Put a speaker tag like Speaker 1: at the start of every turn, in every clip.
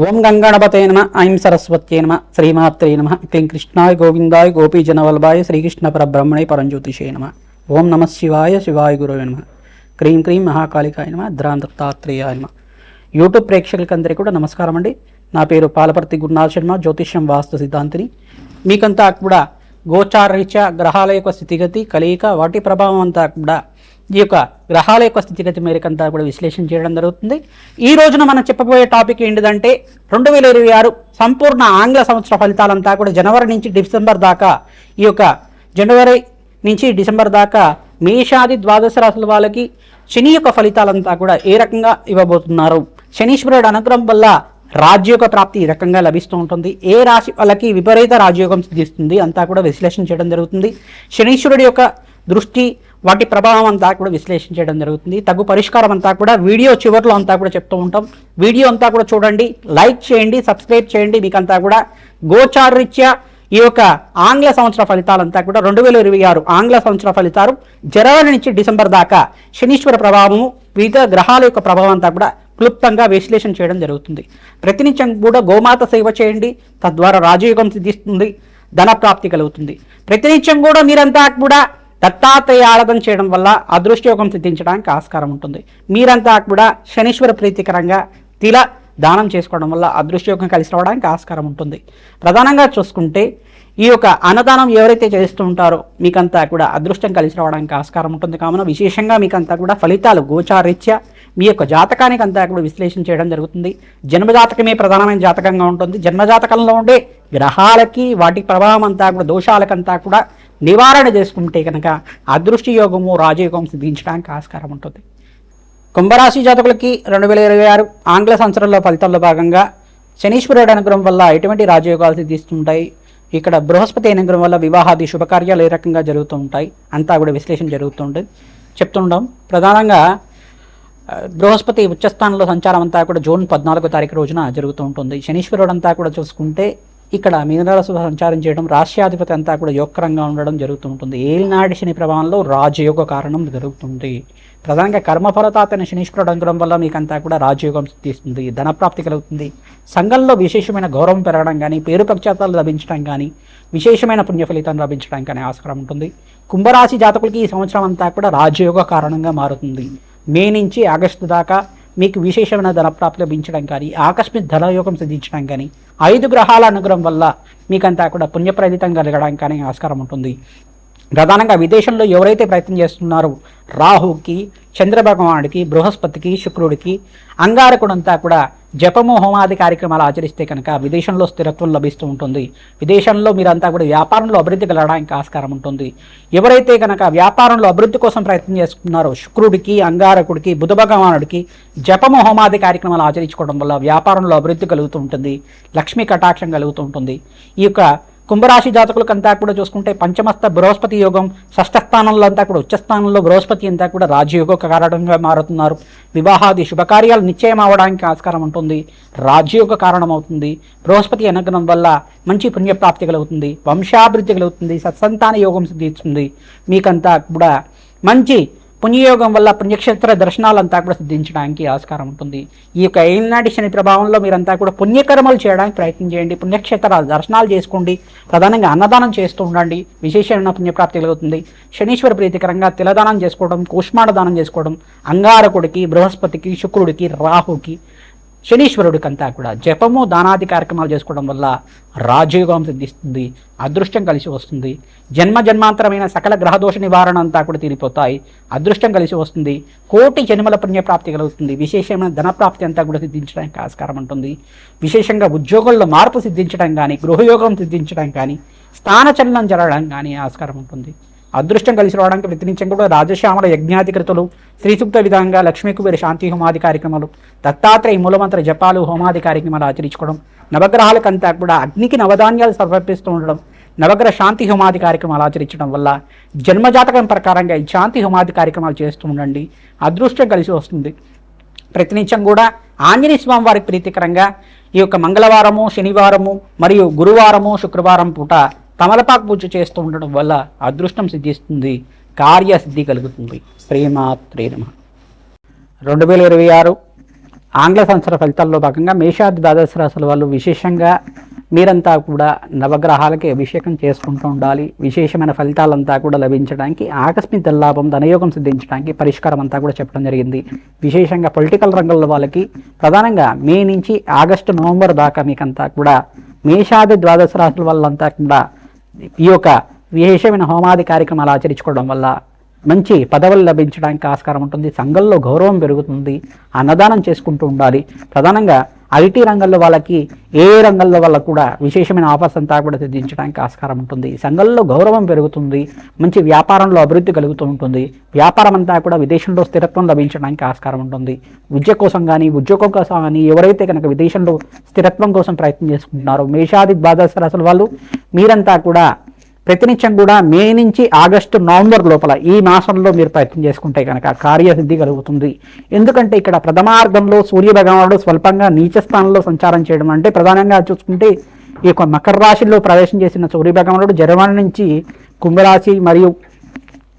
Speaker 1: ఓం గంగణపతే నమ ఐం సరస్వత్యే నమ శ్రీమాత్రే నమ క్లీం కృష్ణాయ గోవిందాయ గోపీజనవల్లభాయ శ్రీకృష్ణ పరబ్రహ్మణే పరంజ్యోతిషే నమ ఓం నమ శివాయ శివాయ గురవే నమ క్రీం క్రీం మహాకాళికాయ నమ ద్రాంతత్తాత్రేయాయ నమ. యూట్యూబ్ ప్రేక్షకులందరికీ కూడా నమస్కారం అండి. నా పేరు పాలపర్తి గురునాథ్ శర్మ, జ్యోతిష్యం వాస్తు సిద్ధాంతిని. మీకంతా కూడా గోచారరీత్యా గ్రహాల యొక్క స్థితిగతి కలయిక వాటి ప్రభావం అంతా కూడా ఈ యొక్క గ్రహాల యొక్క స్థితిగతి మేరకంతా కూడా విశ్లేషణ చేయడం జరుగుతుంది. ఈ రోజున మనం చెప్పబోయే టాపిక్ ఏంటిదంటే 2026 సంపూర్ణ ఆంగ్ల సంవత్సర ఫలితాలంతా కూడా జనవరి నుంచి డిసెంబర్ దాకా, ఈ యొక్క జనవరి నుంచి డిసెంబర్ దాకా మేషాది ద్వాదశ రాశుల వాళ్ళకి శని యొక్క ఫలితాలంతా కూడా ఏ రకంగా ఇవ్వబోతున్నారు, శనీశ్వరుడు అనుగ్రహం వల్ల రాజ్యోగ ప్రాప్తి ఈ రకంగా లభిస్తూ ఉంటుంది, ఏ రాశి వాళ్ళకి విపరీత రాజయోగం సిద్ధిస్తుంది అంతా కూడా విశ్లేషణ చేయడం జరుగుతుంది. శనీశ్వరుడి యొక్క దృష్టి వాటి ప్రభావం అంతా కూడా విశ్లేషించడం జరుగుతుంది. తగు పరిష్కారం అంతా కూడా వీడియో చివరిలో అంతా కూడా చెప్తూ ఉంటాం. వీడియో అంతా కూడా చూడండి, లైక్ చేయండి, సబ్స్క్రైబ్ చేయండి. మీకంతా కూడా గోచారరీత్యా ఈ యొక్క ఆంగ్ల సంవత్సర ఫలితాలంతా కూడా 2026 ఆంగ్ల సంవత్సర ఫలితాలు జనవరి నుంచి డిసెంబర్ దాకా శనీశ్వర ప్రభావము వివిధ గ్రహాల యొక్క ప్రభావం అంతా కూడా క్లుప్తంగా విశ్లేషణ చేయడం జరుగుతుంది. ప్రతినిత్యం కూడా గోమాత సేవ చేయండి, తద్వారా రాజయోగం సిద్ధిస్తుంది, ధన ప్రాప్తి కలుగుతుంది. ప్రతినిత్యం కూడా మీరంతా కూడా దత్తాత్రేయ ఆరాధన చేయడం వల్ల అదృష్టయోగం సిద్ధించడానికి ఆస్కారం ఉంటుంది. మీరంతా కూడా శనీశ్వర ప్రీతికరంగా తిల దానం చేసుకోవడం వల్ల అదృష్టయోగం కలిసి రావడానికి ఆస్కారం ఉంటుంది. ప్రధానంగా చూసుకుంటే ఈ యొక్క అన్నదానం ఎవరైతే చేస్తూ ఉంటారో మీకంతా కూడా అదృష్టం కలిసి రావడానికి ఆస్కారం ఉంటుంది. కావున విశేషంగా మీకంతా కూడా ఫలితాలు గోచారీత్యా మీ యొక్క జాతకానికి అంతా కూడా విశ్లేషణ చేయడం జరుగుతుంది. జన్మజాతకమే ప్రధానమైన జాతకంగా ఉంటుంది. జన్మజాతకంలో ఉండే గ్రహాలకి వాటి ప్రభావం అంతా కూడా దోషాలకంతా కూడా నివారణ చేసుకుంటే కనుక అదృష్ట యోగము రాజయోగం సిద్ధించడానికి ఆస్కారం ఉంటుంది. కుంభరాశి జాతకులకి 2026 ఆంగ్ల సంవత్సరంలో ఫలితాల్లో భాగంగా శనీశ్వరుడు అనుగ్రహం వల్ల ఎటువంటి రాజయోగాలు సిద్ధిస్తుంటాయి, ఇక్కడ బృహస్పతి అనుగ్రహం వల్ల వివాహాది శుభకార్యాలు ఏ రకంగా జరుగుతూ ఉంటాయి అంతా కూడా విశ్లేషణ జరుగుతుంటుంది చెప్తుంటాం. ప్రధానంగా బృహస్పతి ఉచ్చస్థానంలో సంచారం అంతా కూడా జూన్ 14వ తారీఖు రోజున జరుగుతూ ఉంటుంది. శనీశ్వరుడు అంతా కూడా చూసుకుంటే ఇక్కడ మీనరాశిలో సంచారం చేయడం, రాష్ట్రాధిపతి అంతా కూడా యోగకరంగా ఉండడం జరుగుతూ ఉంటుంది. ఏలినాటి శని ప్రభావంలో రాజయోగ కారణం జరుగుతుంది. ప్రధానంగా కర్మఫలతాతైన శనీశ్వరుడు అనుగ్రహం వల్ల మీకంతా కూడా రాజయోగం సిద్ధిస్తుంది, ధనప్రాప్తి కలుగుతుంది. సంఘంలో విశేషమైన గౌరవం పెరగడం కానీ, పేరు ప్రఖ్యాతాలు లభించడం కానీ, విశేషమైన పుణ్య ఫలితం లభించడానికి కానీ ఆస్కారం ఉంటుంది. కుంభరాశి జాతకులకి ఈ సంవత్సరం అంతా కూడా రాజయోగ కారణంగా మారుతుంది. మే నుంచి ఆగస్టు దాకా మీకు విశేషమైన ధనప్రాప్తి లభించడం కానీ, ఆకస్మిక ధనయోగం సిద్ధించడం కానీ, 5 గ్రహాల అనుగ్రహం వల్ల మీకంతా కూడా పుణ్యప్రదితం కలగడానికి కానీ ఆస్కారం ఉంటుంది. ప్రధానంగా విదేశంలో ఎవరైతే ప్రయత్నం చేస్తున్నారో రాహుకి, చంద్రభగవానుడికి, బృహస్పతికి, శుక్రుడికి, అంగారకుడంతా కూడా జపము హోమాది కార్యక్రమాలు ఆచరిస్తే కనుక విదేశంలో స్థిరత్వం లభిస్తూ ఉంటుంది. విదేశంలో మీరంతా కూడా వ్యాపారంలో అభివృద్ధి కలగడానికి ఆస్కారం ఉంటుంది. ఎవరైతే కనుక వ్యాపారంలో అభివృద్ధి కోసం ప్రయత్నం చేస్తున్నారో శుక్రుడికి, అంగారకుడికి, బుధ భగవానుడికి జపము హోమాది కార్యక్రమాలు ఆచరించుకోవడం వల్ల వ్యాపారంలో అభివృద్ధి కలుగుతూ ఉంటుంది, లక్ష్మీ కటాక్షం కలుగుతూ ఉంటుంది. ఈ యొక్క కుంభరాశి జాతకులకంతా కూడా చూసుకుంటే పంచమస్థ బృహస్పతి యోగం, షష్ఠస్థానంలో అంతా కూడా ఉచ్చస్థానంలో బృహస్పతి అంతా కూడా రాజయోగ కారణంగా మారుతున్నారు. వివాహాది శుభకార్యాలు నిశ్చయం అవడానికి ఆస్కారం ఉంటుంది, రాజయోగ కారణం అవుతుంది. బృహస్పతి అనుగ్రహం వల్ల మంచి పుణ్యప్రాప్తి కలుగుతుంది, వంశాభివృద్ధి కలుగుతుంది, సత్సంతాన యోగం సిద్ధిస్తుంది. మీకంతా కూడా మంచి పుణ్యయోగం వల్ల పుణ్యక్షేత్ర దర్శనాలంతా కూడా సిద్ధించడానికి ఆస్కారం ఉంటుంది. ఈ యొక్క ఏలినాటి శని ప్రభావంలో మీరంతా కూడా పుణ్యకర్మలు చేయడానికి ప్రయత్నం చేయండి, పుణ్యక్షేత్ర దర్శనాలు చేసుకోండి, ప్రధానంగా అన్నదానం చేస్తూ ఉండండి, విశేషమైన పుణ్యప్రాప్తి కలుగుతుంది. శనీశ్వర ప్రీతికరంగా తిలదానం చేసుకోవడం, కూష్మాండ దానం చేసుకోవడం, అంగారకుడికి, బృహస్పతికి, శుక్రుడికి, రాహుకి, శనీశ్వరుడికి అంతా కూడా జపము దానాది కార్యక్రమాలు చేసుకోవడం వల్ల రాజయోగం సిద్ధిస్తుంది, అదృష్టం కలిసి వస్తుంది. జన్మ జన్మాంతరమైన సకల గ్రహదోష నివారణ అంతా కూడా తీరిపోతాయి, అదృష్టం కలిసి వస్తుంది, కోటి జన్మల పుణ్యప్రాప్తి కలుగుతుంది, విశేషమైన ధనప్రాప్తి అంతా కూడా సిద్ధించడానికి ఆస్కారం ఉంటుంది. విశేషంగా ఉద్యోగంలో మార్పు సిద్ధించడం కానీ, గృహయోగం సిద్ధించడం కానీ, స్థానచలనం జరగడం కానీ ఆస్కారం ఉంటుంది. అదృష్టం కలిసి రావడానికి ప్రతినిత్యం కూడా రాజశ్యామల యజ్ఞాధికృతులు, శ్రీసూక్త విధంగా లక్ష్మీకుబేర శాంతి హోమాది కార్యక్రమాలు, దత్తాత్రేయ మూలమంత్ర జపాలు హోమాది కార్యక్రమాలు ఆచరించుకోవడం, నవగ్రహాలకంతా కూడా అగ్నికి నవధాన్యాలు సమర్పిస్తూ ఉండడం, నవగ్రహ శాంతి హోమాది కార్యక్రమాలు ఆచరించడం వల్ల జన్మజాతకం ప్రకారంగా ఈ శాంతి హోమాది కార్యక్రమాలు చేస్తూ ఉండండి, అదృష్టం కలిసి వస్తుంది. ప్రతినిత్యం కూడా ఆంజనేయ స్వామి వారికి ప్రీతికరంగా ఈ యొక్క మంగళవారము, శనివారము మరియు గురువారము, శుక్రవారం పూట తమలపాకు పూజ చేస్తూ ఉండడం వల్ల అదృష్టం సిద్ధిస్తుంది, కార్యసిద్ధి కలుగుతుంది. శ్రీమాత్రే నమః. 2026 ఆంగ్ల సంవత్సర ఫలితాల్లో భాగంగా మేషాది ద్వాదశ రాశుల వాళ్ళు విశేషంగా మీరంతా కూడా నవగ్రహాలకి అభిషేకం చేసుకుంటూ ఉండాలి. విశేషమైన ఫలితాలంతా కూడా లభించడానికి, ఆకస్మిక లాభం, ధనయోగం సిద్ధించడానికి పరిష్కారం అంతా కూడా చెప్పడం జరిగింది. విశేషంగా పొలిటికల్ రంగంలో వాళ్ళకి ప్రధానంగా మే నుంచి ఆగస్టు నవంబర్ దాకా మీకంతా కూడా మేషాది ద్వాదశ రాశుల వాళ్ళంతా కూడా ఈ యొక్క విశేషమైన హోమాది కార్యక్రమాలు ఆచరించుకోవడం వల్ల మంచి పదవులు లభించడానికి ఆస్కారం ఉంటుంది. సంఘంలో గౌరవం పెరుగుతుంది. అన్నదానం చేసుకుంటూ ఉండాలి. ప్రధానంగా ఐటీ రంగంలో వాళ్ళకి ఏ రంగంలో వాళ్ళకు కూడా విశేషమైన ఆఫర్స్ అంతా కూడా సిద్ధించడానికి ఆస్కారం ఉంటుంది. సంఘంలో గౌరవం పెరుగుతుంది. మంచి వ్యాపారంలో అభివృద్ధి కలుగుతూ ఉంటుంది. వ్యాపారం అంతా కూడా విదేశంలో స్థిరత్వం లభించడానికి ఆస్కారం ఉంటుంది. విద్య కోసం కానీ ఉద్యోగం కోసం కానీ ఎవరైతే కనుక విదేశంలో స్థిరత్వం కోసం ప్రయత్నం చేసుకుంటున్నారో మేషాది ద్వాదశ రాశుల వాళ్ళు మీరంతా కూడా ప్రతినిత్యం కూడా మే నుంచి ఆగస్టు నవంబర్ లోపల ఈ మాసంలో మీరు ప్రయత్నం చేసుకుంటే కనుక కార్యసిద్ధి కలుగుతుంది. ఎందుకంటే ఇక్కడ ప్రథమార్థంలో సూర్య భగవానుడు స్వల్పంగా నీచ స్థానంలో సంచారం చేయడం అంటే ప్రధానంగా చూసుకుంటే ఈ యొక్క మకర రాశిలో ప్రవేశం చేసిన సూర్య భగవానుడు జర్మనీ నుంచి కుంభరాశి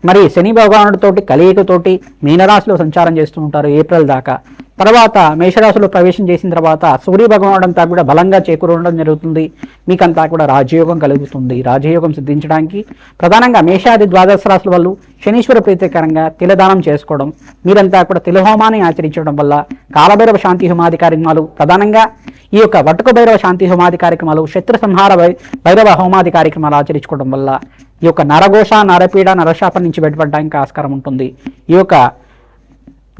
Speaker 1: మరి శని భగవానుడితోటి కలయికతోటి మీనరాశిలో సంచారం చేస్తూ ఉంటారు ఏప్రిల్ దాకా. తర్వాత మేషరాశిలో ప్రవేశం చేసిన తర్వాత సూర్య భగవానుడు అంతా కూడా బలంగా చేకూరడం జరుగుతుంది. మీకంతా కూడా రాజయోగం కలుగుతుంది. రాజయోగం సిద్ధించడానికి ప్రధానంగా మేషాది ద్వాదశ రాశుల వాళ్ళు శనీశ్వర ప్రీతికరంగా తిలదానం చేసుకోవడం, మీరంతా కూడా తిలహోమాన్ని ఆచరించడం వల్ల కాలభైరవ శాంతి హోమాది కార్యక్రమాలు, ప్రధానంగా ఈ యొక్క వటుక భైరవ శాంతి హోమాది కార్యక్రమాలు, శత్రు సంహార భైరవ హోమాది కార్యక్రమాలు ఆచరించుకోవడం వల్ల ఈ యొక్క నరఘోష, నరపీడ, నరశాపం నుంచి బయటపడడానికి ఆస్కారం ఉంటుంది. ఈ యొక్క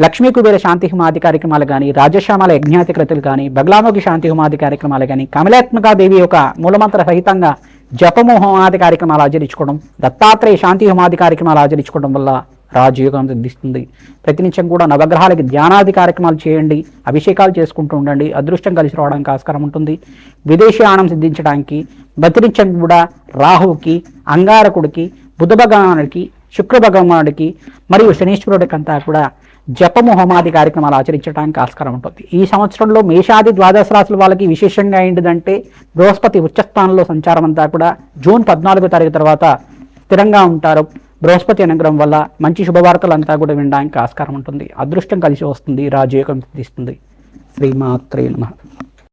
Speaker 1: లక్ష్మీ కుబేర శాంతి హోమాది కార్యక్రమాలు కానీ, రాజశ్యామల యజ్ఞాతికృతులు కానీ, బగలాముఖి శాంతి హోమాది కార్యక్రమాలు కానీ, కమలాత్మకాదేవి యొక్క మూలమంత్ర సహితంగా జపము హోమాది కార్యక్రమాలు ఆచరించుకోవడం, దత్తాత్రేయ శాంతి హోమాది కార్యక్రమాలు ఆచరించుకోవడం వల్ల రాజయోగం సిద్ధిస్తుంది. ప్రతినిత్యం కూడా నవగ్రహాలకి ధ్యానాది కార్యక్రమాలు చేయండి. అభిషేకాలు చేసుకుంటూ ఉండండి. అదృష్టం కలిసి రావడానికి ఆస్కారం ఉంటుంది. విదేశీయానం సిద్ధించడానికి ప్రతినిత్యం కూడా రాహువుకి, అంగారకుడికి, బుధ భగవానుడికి, శుక్ర భగవానుడికి మరియు శనీశ్వరుడికి అంతా కూడా జపము హోమాది కార్యక్రమాలు ఆచరించడానికి ఆస్కారం ఉంటుంది. ఈ సంవత్సరంలో మేషాది ద్వాదశ రాశుల వాళ్ళకి విశేషంగా ఏంటిదంటే బృహస్పతి ఉచ్చస్థానంలో సంచారం అంతా కూడా జూన్ 14వ తారీఖు తర్వాత స్థిరంగా ఉంటారు. బృహస్పతి అనుగ్రహం వల్ల మంచి శుభవార్తలంతా కూడా వినడానికి ఆస్కారం ఉంటుంది. అదృష్టం కలిసి వస్తుంది. రాజయోగం సిద్ధిస్తుంది. శ్రీమాత్రే నమః.